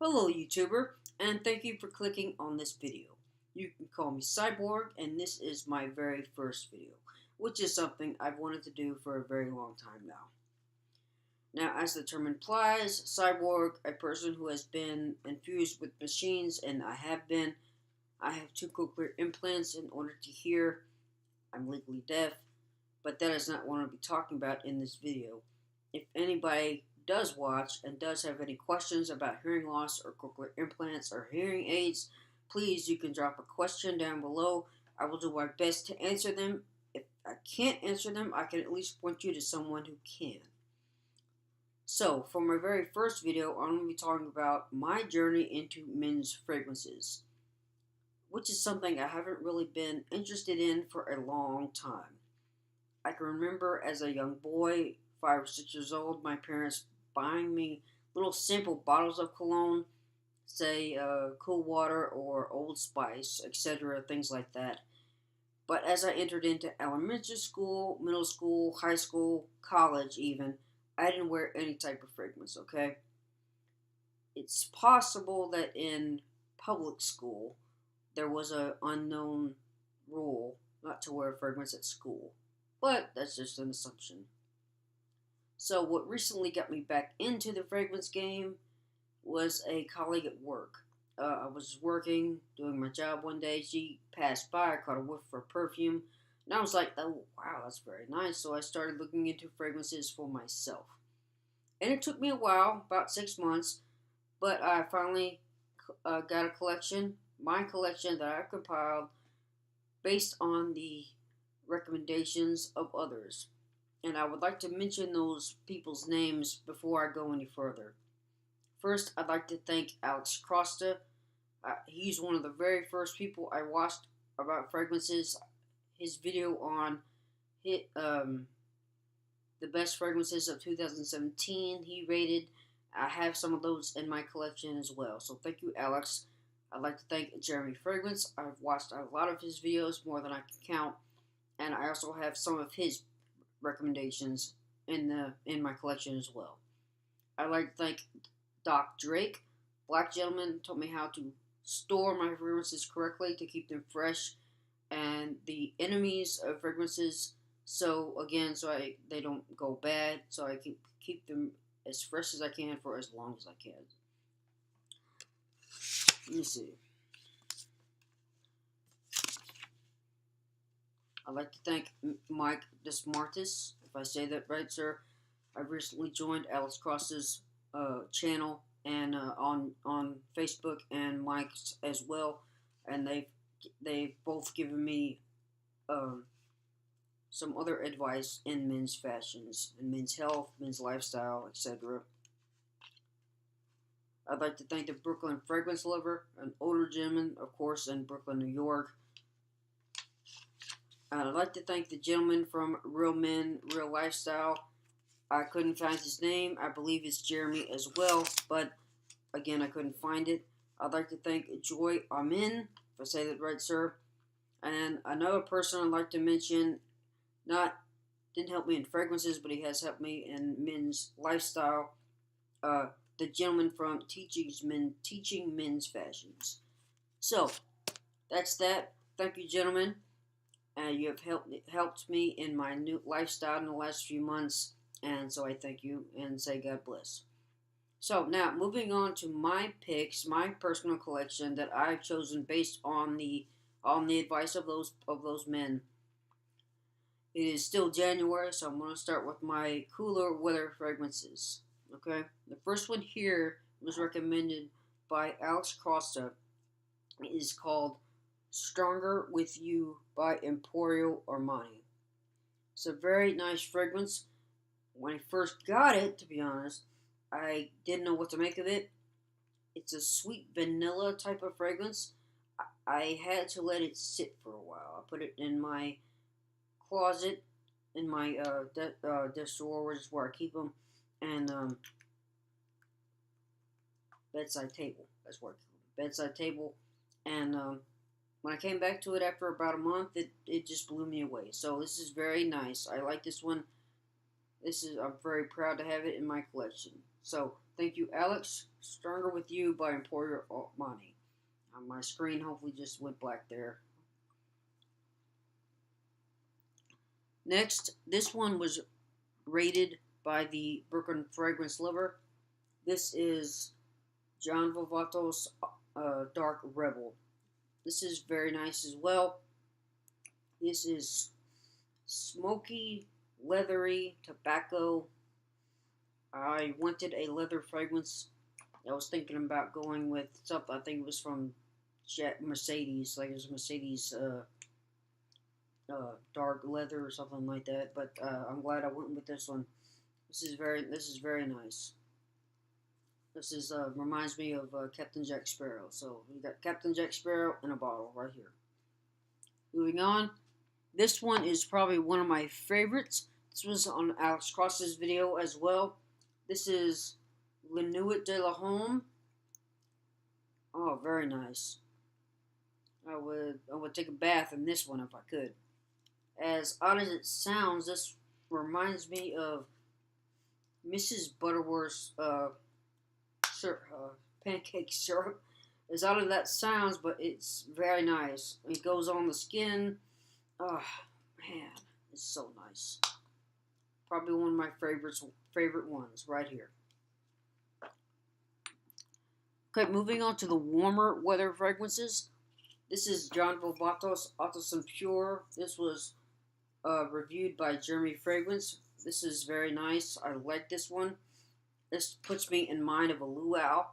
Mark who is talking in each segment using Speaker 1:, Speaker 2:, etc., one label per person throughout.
Speaker 1: Hello YouTuber, and thank you for clicking on this video. You can call me Cyborg, and this is my very first video, which is something I've wanted to do for a very long time now. Now, as the term implies, Cyborg, a person who has been infused with machines, and I have been. I have 2 cochlear implants in order to hear. I'm legally deaf, but that is not what I'll be talking about in this video. If anybody does watch and does have any questions about hearing loss or cochlear implants or hearing aids, please you can drop a question down below. I will do my best to answer them. If I can't answer them, I can at least point you to someone who can. So, for my very first video, I'm going to be talking about my journey into men's fragrances, which is something I haven't really been interested in for a long time. I can remember as a young boy, 5 or 6 years old, my parents buying me little simple bottles of cologne, say Cool Water or Old Spice, etc., things like that. But as I entered into elementary school, middle school, high school, college even, I didn't wear any type of fragrance, okay? It's possible that in public school, there was an unknown rule not to wear fragrance at school. But that's just an assumption. So what recently got me back into the fragrance game was a colleague at work. I was working, doing my job one day. She passed by, I caught a whiff of her perfume, and I was like, oh, wow, that's very nice. So I started looking into fragrances for myself. And it took me a while, about 6 months, but I finally got a collection, my collection that I compiled based on the recommendations of others. And I would like to mention those people's names before I go any further. First, I'd like to thank Alex Crosta. He's one of the very first people I watched about fragrances. His video on the best fragrances of 2017, he rated. I have some of those in my collection as well. So thank you, Alex. I'd like to thank Jeremy Fragrance. I've watched a lot of his videos, more than I can count. And I also have some of his recommendations in my collection as well. I'd like to thank Doc Drake. Black gentleman taught me how to store my fragrances correctly to keep them fresh and the enemies of fragrances. So they don't go bad. So I can keep them as fresh as I can for as long as I can. Let me see. I'd like to thank Mike Desmartis, if I say that right, sir. I recently joined Alex Cross's channel and on Facebook and Mike's as well, and they've both given me some other advice in men's fashions, in men's health, men's lifestyle, etc. I'd like to thank the Brooklyn Fragrance Lover, an older gentleman, of course, in Brooklyn, New York. I'd like to thank the gentleman from Real Men, Real Lifestyle. I couldn't find his name. I believe it's Jeremy as well, but again, I couldn't find it. I'd like to thank Joy Amin, if I say that right, sir. And another person I'd like to mention, didn't help me in fragrances, but he has helped me in men's lifestyle. The gentleman from Teaching Men's Fashions. So, that's that. Thank you, gentlemen. You have helped me in my new lifestyle in the last few months, and so I thank you and say God bless. So now, moving on to my picks, my personal collection that I've chosen based on the advice of those men. It is still January, so I'm going to start with my cooler weather fragrances. Okay, the first one here was recommended by Alex Costa. It is called Stronger With You by Emporio Armani. It's a very nice fragrance. When I first got it, to be honest, I didn't know what to make of it. It's a sweet vanilla type of fragrance. I had to let it sit for a while. I put it in my closet, in my desk drawer, which is where I keep them, and bedside table. That's where I keep them. Bedside table. And when I came back to it after about a month, it just blew me away. So this is very nice. I like this one. I'm very proud to have it in my collection. So thank you, Alex. Stronger with You by Emporio Armani. My screen hopefully just went black there. Next, this one was rated by the Brooklyn Fragrance Lover. This is John Vivato's Dark Rebel. This is very nice as well. This is smoky, leathery, tobacco. I wanted a leather fragrance. I was thinking about going with something, I think it was from Mercedes, like it was Mercedes dark leather or something like that. But I'm glad I went with this one. This is very nice. This is reminds me of Captain Jack Sparrow. So we got Captain Jack Sparrow in a bottle right here. Moving on, this one is probably one of my favorites. This was on Alex Cross's video as well. This is La Nuit de la Homme. Oh, very nice. I would take a bath in this one if I could. As odd as it sounds, this reminds me of Mrs. Butterworth's pancake syrup. As odd as that sounds, but it's very nice. It goes on the skin. Oh man, it's so nice. Probably one of my favorite ones right here. Okay, moving on to the warmer weather fragrances. This is John Vivato's Autumn Pure. This was reviewed by Jeremy Fragrance. This is very nice. I like this one. This puts me in mind of a luau.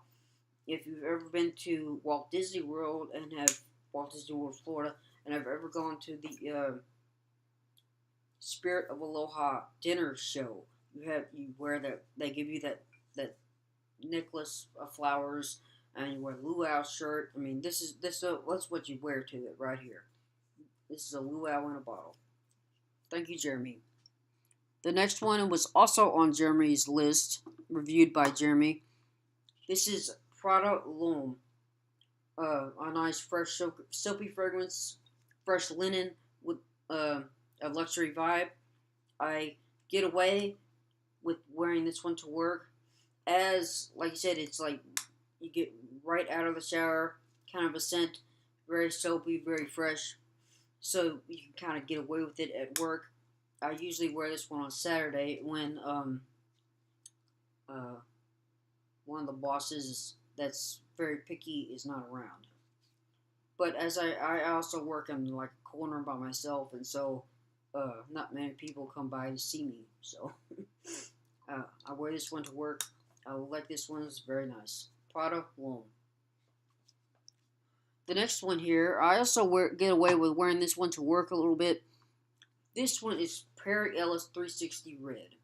Speaker 1: If you've ever been to Walt Disney World and have Walt Disney World, Florida, and have ever gone to the Spirit of Aloha dinner show, you wear that. They give you that necklace of flowers, and you wear a luau shirt. I mean, that's what you wear to it right here. This is a luau in a bottle. Thank you, Jeremy. The next one was also on Jeremy's list, reviewed by Jeremy. This is Prada L'Homme. A nice fresh soapy fragrance, fresh linen with a luxury vibe. I get away with wearing this one to work. As, like I said, it's like you get right out of the shower, kind of a scent, very soapy, very fresh. So you can kind of get away with it at work. I usually wear this one on Saturday when one of the bosses that's very picky is not around. But as I also work in like a corner by myself, and so not many people come by to see me. So I wear this one to work. I like this one. It's very nice. Prada L'Homme. The next one here, I also get away with wearing this one to work a little bit. This one is Perry Ellis 360 Red.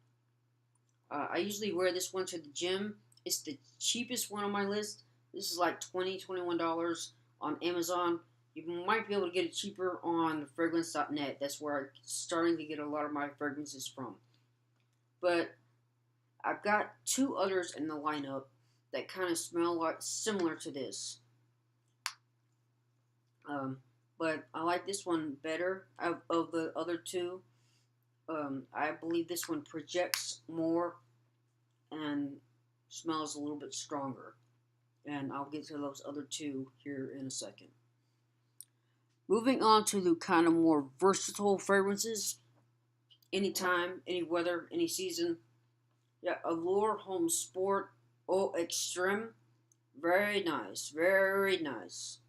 Speaker 1: I usually wear this one to the gym. It's the cheapest one on my list. This is like $21 on Amazon. You might be able to get it cheaper on fragrance.net. That's where I'm starting to get a lot of my fragrances from. But I've got two others in the lineup that kind of smell like similar to this. But I like this one better of the other two. I believe this one projects more and smells a little bit stronger. And I'll get to those other two here in a second. Moving on to the kind of more versatile fragrances. Anytime, any weather, any season. Yeah, Allure Home Sport Eau Extreme. Very nice, very nice.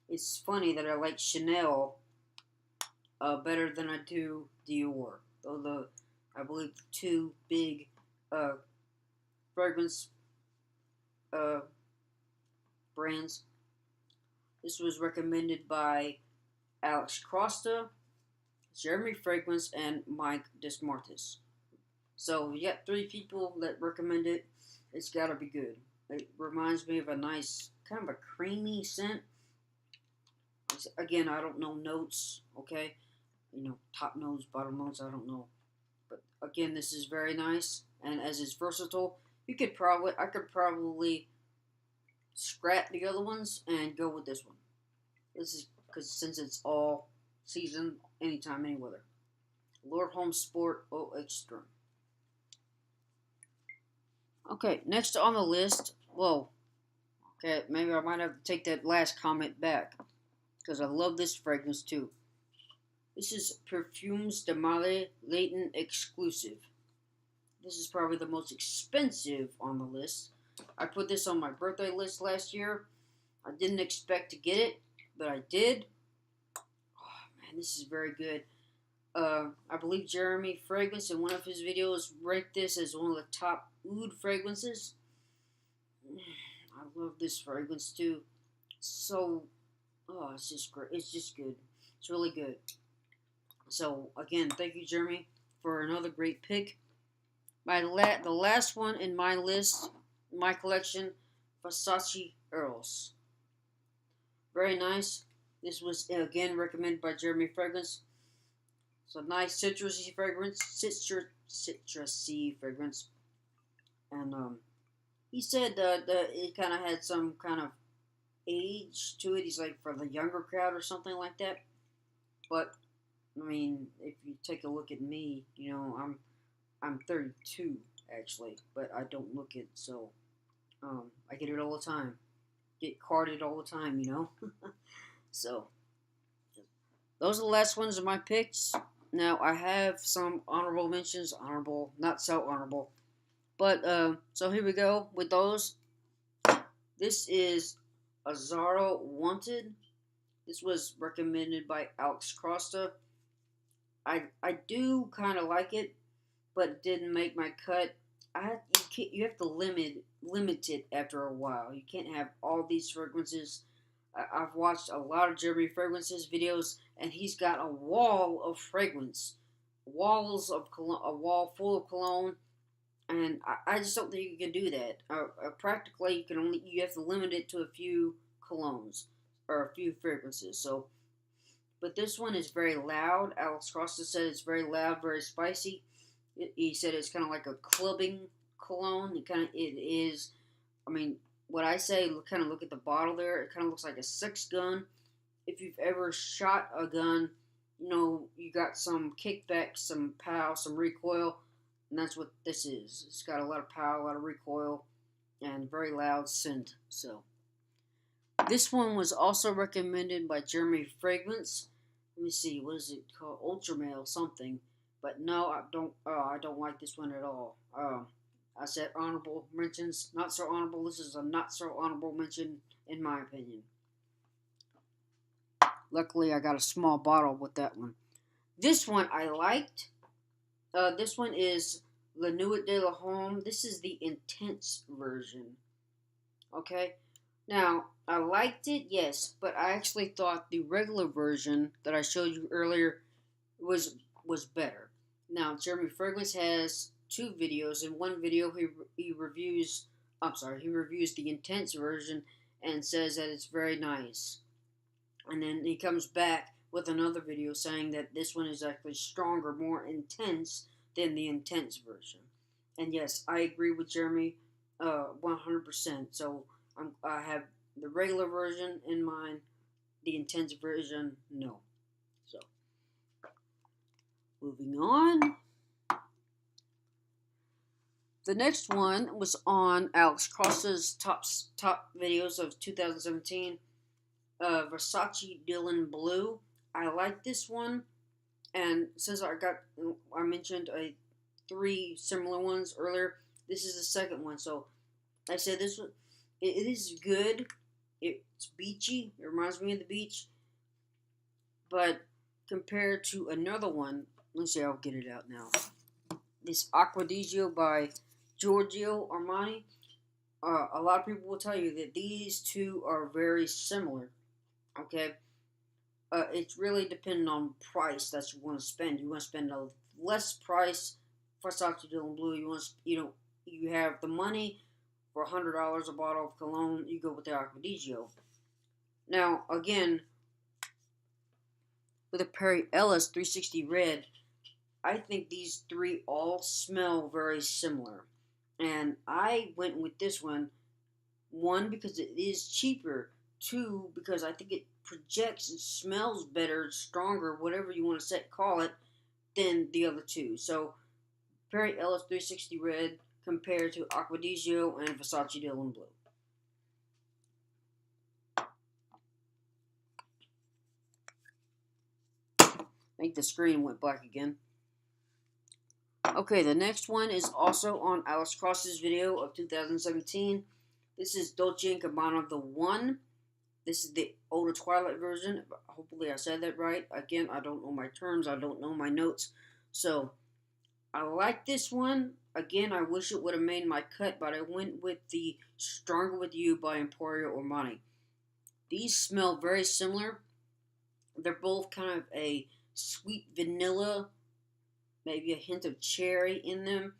Speaker 1: It's funny that I like Chanel better than I do Dior. Though I believe the two big fragrance brands. This was recommended by Alex Costa, Jeremy Fragrance, and Mike Desmartis. So you got three people that recommend it. It's got to be good. It reminds me of a nice, kind of a creamy scent. Again, I don't know notes, okay? Top notes, bottom notes, I don't know. But again, this is very nice, and as it's versatile, I could probably scrap the other ones and go with this one. This is because since it's all season, anytime, any weather. Allure Home Sport Eau Extreme. Okay, next on the list. Whoa. Okay, maybe I might have to take that last comment back because I love this fragrance too. This is Perfumes de Male Leighton exclusive. This is probably the most expensive on the list. I put this on my birthday list last year. I didn't expect to get it, but I did. Oh man, this is very good. I believe Jeremy Fragrance in one of his videos ranked this as one of the top oud fragrances. I love this fragrance too. So, oh, it's just great. It's just good. It's really good. So again, thank you, Jeremy, for another great pick. The last one in my list, my collection, Versace Earls. Very nice. This was again recommended by Jeremy Fragrance. It's a nice citrusy fragrance, citrusy fragrance, and he said that it kind of had some kind of age to it. He's like for the younger crowd or something like that. But I mean, if you take a look at me, you know, I'm 32 actually, but I don't look it. So I get it all the time. Get carded all the time, you know. So those are the last ones of my picks. Now I have some honorable mentions, honorable, not so honorable. But so here we go with those. This is Azaro Wanted. This was recommended by Alex Costa. I do kind of like it, but it didn't make my cut. You have to limit it after a while. You can't have all these fragrances. I've watched a lot of Jeremy Fragrances videos, and he's got a wall of fragrance, walls of cologne, a wall full of cologne, and I just don't think you can do that. Practically, you have to limit it to a few colognes or a few fragrances. So, but this one is very loud. Alex Costa said it's very loud, very spicy. He said it's kind of like a clubbing cologne. It is. I mean, what I say, kind of look at the bottle there. It kind of looks like a 6-gun. If you've ever shot a gun, you know you got some kickback, some pow, some recoil, and that's what this is. It's got a lot of power, a lot of recoil, and very loud scent. So this one was also recommended by Jeremy Fragrance. Let me see, what is it called? Ultramale something. But no, I don't. I don't like this one at all. I said honorable mentions, not so honorable. This is a not so honorable mention in my opinion. Luckily, I got a small bottle with that one. This one I liked. This one is La Nuit de la Homme. This is the intense version. Okay. Now, I liked it, yes, but I actually thought the regular version that I showed you earlier was better. Now, Jeremy Fragrance has 2 videos. In one video, he reviews. He reviews the intense version and says that it's very nice. And then he comes back with another video saying that this one is actually stronger, more intense than the intense version. And yes, I agree with Jeremy 100%. So I have the regular version in mind, the intense version, no. So, moving on. The next one was on Alex Costa's top videos of 2017. Versace Dylan Blue. I like this one, and since I mentioned 3 similar ones earlier, this is the second one. So I said this one, it is good. It's beachy. It reminds me of the beach, but compared to another one, let's see, I'll get it out now. This Acquadigio by Giorgio Armani. A lot of people will tell you that these 2 are very similar. Okay, it's really dependent on price that you want to spend. You want to spend a less price for Versace Dylan Blue. You have the money for $100 a bottle of cologne. You go with the Acquadigio. Now again, with a Perry Ellis 360 Red, I think these 3 all smell very similar, and I went with this one. 1, because it is cheaper. 2, because I think it projects and smells better, stronger, whatever you want to call it, than the other 2. So, Perry Ellis 360 Red compared to Acquadigio and Versace Dylan Blue. I think the screen went black again. Okay, the next one is also on Alex Cross's video of 2017. This is Dolce & Gabbana The One. This is the older Twilight version. Hopefully I said that right. Again, I don't know my terms. I don't know my notes. So, I like this one. Again, I wish it would have made my cut, but I went with the Stronger With You by Emporio Armani. These smell very similar. They're both kind of a sweet vanilla, maybe a hint of cherry in them.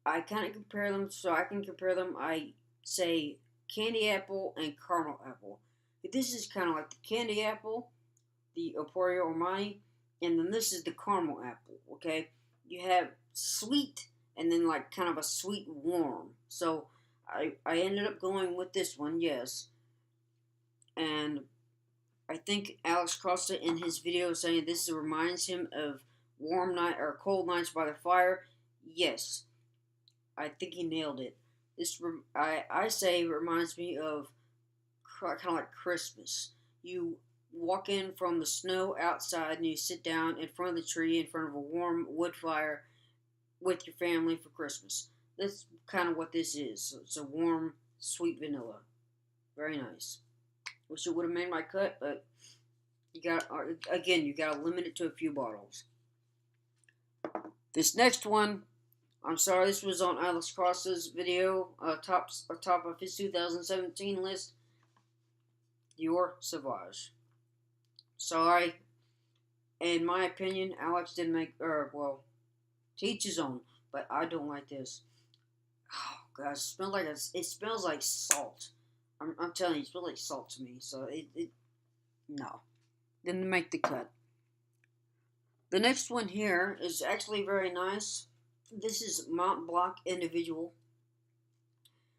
Speaker 1: I kind of compare them, so I can compare them. I say candy apple and caramel apple. This is kind of like the candy apple, the Emporio Armani, and then this is the caramel apple, okay? You have sweet and then like kind of a sweet warm. So I ended up going with this one, yes. And I think Alex crossed it in his video saying this reminds him of warm night or cold nights by the fire. Yes, I think he nailed it. This I say reminds me of kind of like Christmas. You walk in from the snow outside and you sit down in front of the tree in front of a warm wood fire with your family for Christmas. That's kind of what this is. It's a warm, sweet vanilla. Very nice. Wish it would have made my cut, but you got to limit it to a few bottles. This next one, I'm sorry, this was on Alex Cross's video, top of his 2017 list. Dior Sauvage. Sorry, in my opinion, Alex didn't make, to each his own, but I don't like this. Oh gosh, it smells like salt. I'm telling you, it smells like salt to me. So no, didn't make the cut. The next one here is actually very nice. This is Mont Blanc Individual.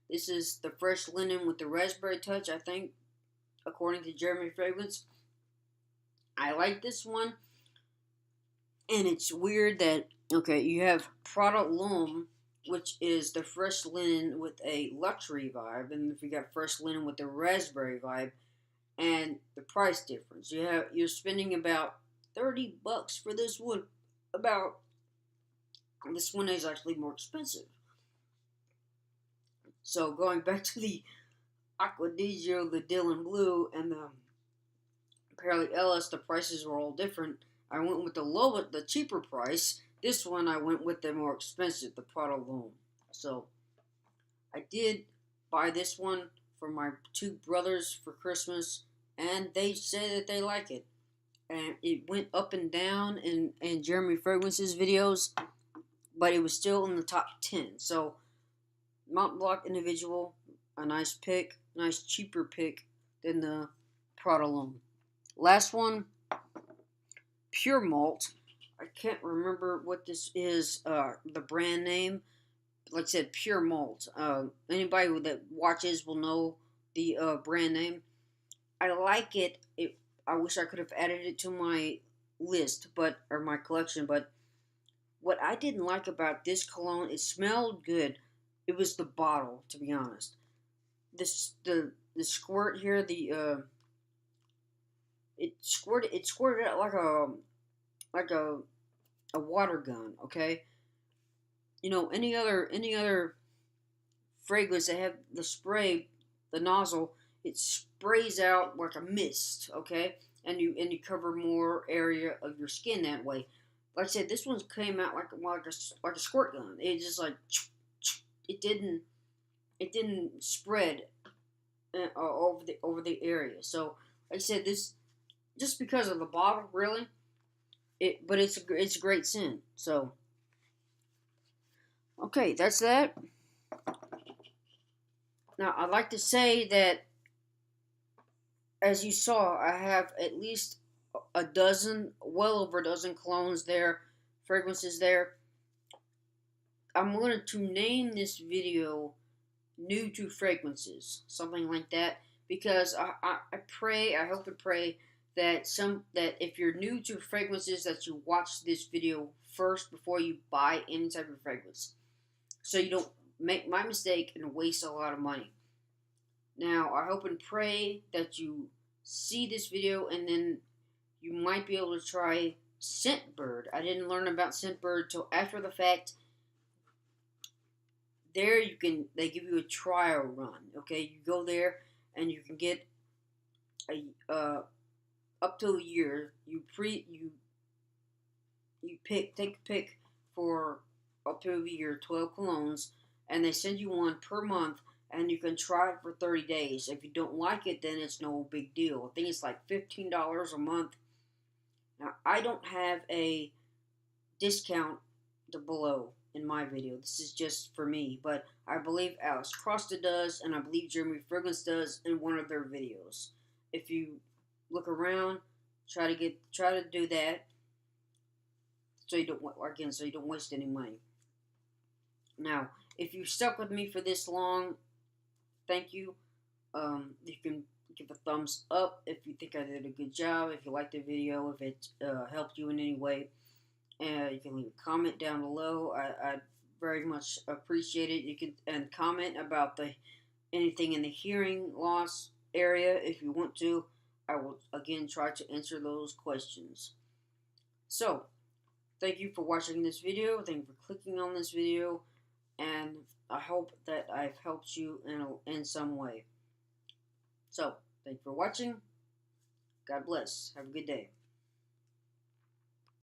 Speaker 1: This is the fresh linen with the raspberry touch, I think, according to Jeremy Fragrance. I like this one. And it's weird that, okay, you have Prada L'Homme, which is the fresh linen with a luxury vibe, and if you got fresh linen with the raspberry vibe, and the price difference. You're spending about $30 for this one. This one is actually more expensive. So going back to the Acquadigio, the Dylan Blue, and the Apparently Ellis, the prices were all different. I went with the cheaper price. This one I went with the more expensive, the Prada L'Homme. So I did buy this one for my two brothers for Christmas, and they say that they like it. And it went up and down in Jeremy Fragrance's videos, but it was still in the top 10. So Mont Blanc Individual, a nice pick, nice cheaper pick than the Prada L'Homme. Last one, Pure Malt. I can't remember what this is, the brand name. Like I said, Pure Malt. Anybody that watches will know the brand name. I like it. I wish I could have added it to my list, or my collection. But what I didn't like about this cologne, it smelled good. It was the bottle, to be honest. The squirt here, it squirted out like a water gun. Okay. You know, any other fragrance that have the spray, the nozzle, it sprays out like a mist, okay? And you cover more area of your skin that way. Like I said, this one came out like a squirt gun. It just like it didn't spread over the area. So like I said, this just because of the bottle, really. But it's a great scent. So. Okay, that's that. Now, I'd like to say that, as you saw, I have at least well over a dozen colognes there, fragrances there. I'm going to name this video New to Fragrances, something like that, because I hope and pray that if you're new to fragrances, that you watch this video first before you buy any type of fragrance. so you don't make my mistake and waste a lot of money. Now, I hope and pray that you see this video and then you might be able to try Scentbird. I didn't learn about Scentbird till after the fact. There they give you a trial run. Okay, you go there and you can get a up to a year. You take a pick for up to a year, 12 colognes, and they send you one per month, and you can try it for 30 days. If you don't like it, then it's no big deal. I think it's like $15 a month. Now, I don't have a discount below in my video. This is just for me, but I believe Alex Costa does, and I believe Jeremy Fragrance does in one of their videos. If you look around, try to do that, so you don't waste any money. Now, if you stuck with me for this long, thank you. You can give a thumbs up if you think I did a good job. If you liked the video, if it helped you in any way. You can leave a comment down below. I'd very much appreciate it. You can comment about anything in the hearing loss area if you want to. I will again try to answer those questions. So, thank you for watching this video. Thank you for clicking on this video, and I hope that I've helped you in some way. So, thank you for watching. God bless. Have a good day.